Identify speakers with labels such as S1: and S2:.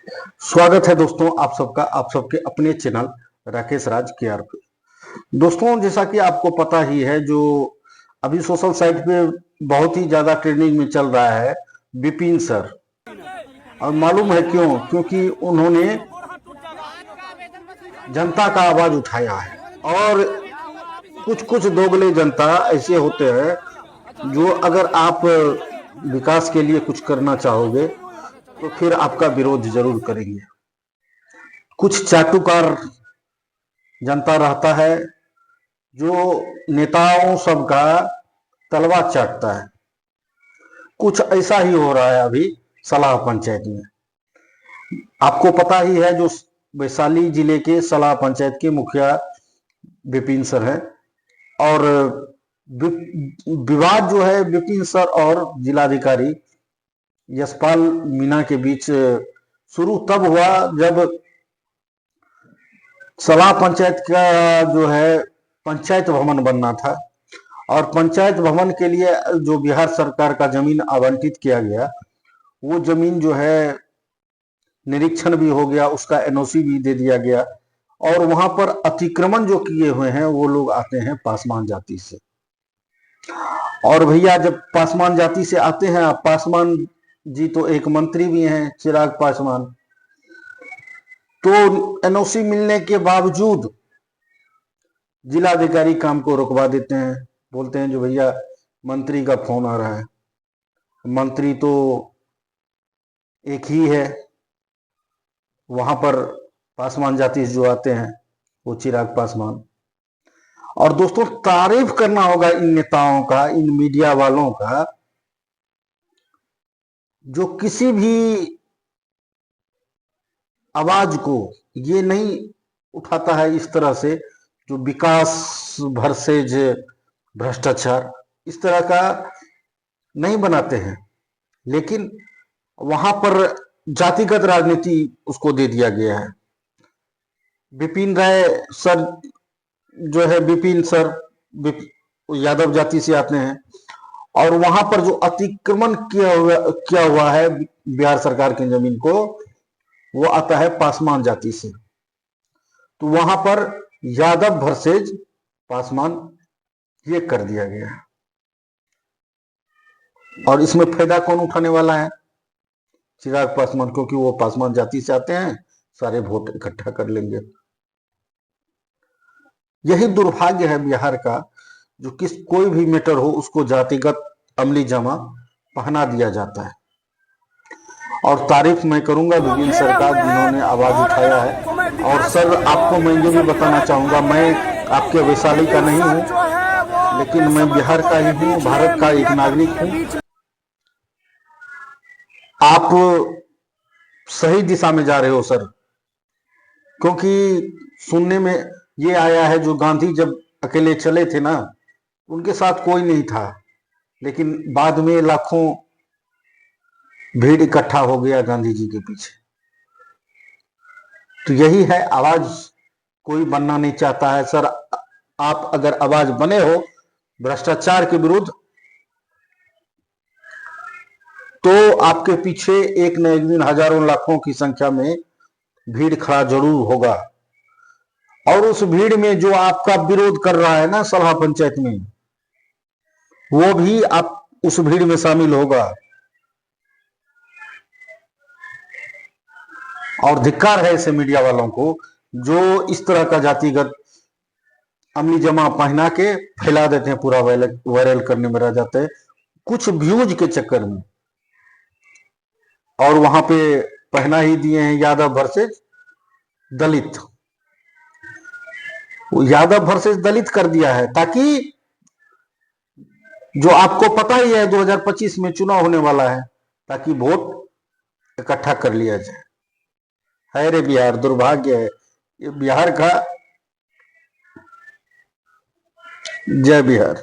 S1: स्वागत है दोस्तों आप सबका आप सबके अपने चैनल राकेश राज केआर पे। दोस्तों जैसा कि आपको पता ही है, जो अभी सोशल साइट पे बहुत ही ज्यादा ट्रेंडिंग में चल रहा है विपिन सर। और मालूम है क्यों? क्योंकि उन्होंने जनता का आवाज उठाया है। और कुछ कुछ दोगले जनता ऐसे होते हैं जो अगर आप विकास के लिए कुछ करना चाहोगे तो फिर आपका विरोध जरूर करेंगे। कुछ चाटुकार जनता रहता है जो नेताओं सबका तलवा चाटता है। कुछ ऐसा ही हो रहा है अभी सलाह पंचायत में। आपको पता ही है, जो वैशाली जिले के सलाह पंचायत के मुखिया विपिन सर है। और विवाद जो है विपिन सर और जिलाधिकारी यशपाल मीणा के बीच शुरू तब हुआ जब सलाह पंचायत का जो है पंचायत भवन बनना था। और पंचायत भवन के लिए जो बिहार सरकार का जमीन आवंटित किया गया, वो जमीन जो है निरीक्षण भी हो गया, उसका एनओसी भी दे दिया गया। और वहां पर अतिक्रमण जो किए हुए हैं वो लोग आते हैं पासवान जाति से। और भैया जब पासवान जाति से आते हैं, पासवान जी तो एक मंत्री भी हैं, चिराग पासवान, तो एनओसी मिलने के बावजूद जिलाधिकारी काम को रुकवा देते हैं। बोलते हैं जो भैया मंत्री का फोन आ रहा है। मंत्री तो एक ही है, वहां पर पासवान जाति से जो आते हैं वो चिराग पासवान। और दोस्तों तारीफ करना होगा इन नेताओं का, इन मीडिया वालों का, जो किसी भी आवाज को ये नहीं उठाता है इस तरह से, जो विकास वर्सेज भ्रष्टाचार इस तरह का नहीं बनाते हैं। लेकिन वहां पर जातिगत राजनीति उसको दे दिया गया है। विपिन राय सर जो है, विपिन सर यादव जाति से आते हैं। और वहां पर जो अतिक्रमण किया हुआ है बिहार सरकार की जमीन को, वो आता है पासवान जाति से। तो वहां पर यादव वर्सेज पासवान ये कर दिया गया है। और इसमें फायदा कौन उठाने वाला है? चिराग पासवान, क्योंकि वो पासवान जाति से आते हैं, सारे वोट इकट्ठा कर लेंगे। यही दुर्भाग्य है बिहार का, जो कोई भी मैटर हो उसको जातिगत अमली जामा पहना दिया जाता है। और तारीफ मैं करूंगा विपिन सर का, जिन्होंने आवाज उठाया है। और सर आपको मैं ये भी बताना चाहूंगा, मैं आपके वैशाली का नहीं हूं, लेकिन मैं बिहार का ही हूं, भारत का एक नागरिक हूं। आप सही दिशा में जा रहे हो सर, क्योंकि सुनने में ये आया है जो गांधी जब अकेले चले थे ना, उनके साथ कोई नहीं था, लेकिन बाद में लाखों भीड़ इकट्ठा हो गया गांधी जी के पीछे। तो यही है, आवाज कोई बनना नहीं चाहता है सर। आप अगर आवाज बने हो भ्रष्टाचार के विरुद्ध, तो आपके पीछे एक न एक दिन हजारों लाखों की संख्या में भीड़ खड़ा जरूर होगा। और उस भीड़ में जो आपका विरोध कर रहा है ना सभा पंचायत में, वो भी आप उस भीड़ में शामिल होगा। और धिक्कार है ऐसे मीडिया वालों को जो इस तरह का जातिगत अमली जमा पहना के फैला देते हैं, पूरा वायरल करने में रह जाते हैं कुछ व्यूज के चक्कर में। और वहां पे पहना ही दिए हैं यादव वर्सेज दलित। यादव वर्सेज दलित कर दिया है, ताकि जो आपको पता ही है 2025 में चुनाव होने वाला है, ताकि वोट इकट्ठा कर लिया जाए। है रे बिहार, दुर्भाग्य है ये बिहार का। जय बिहार।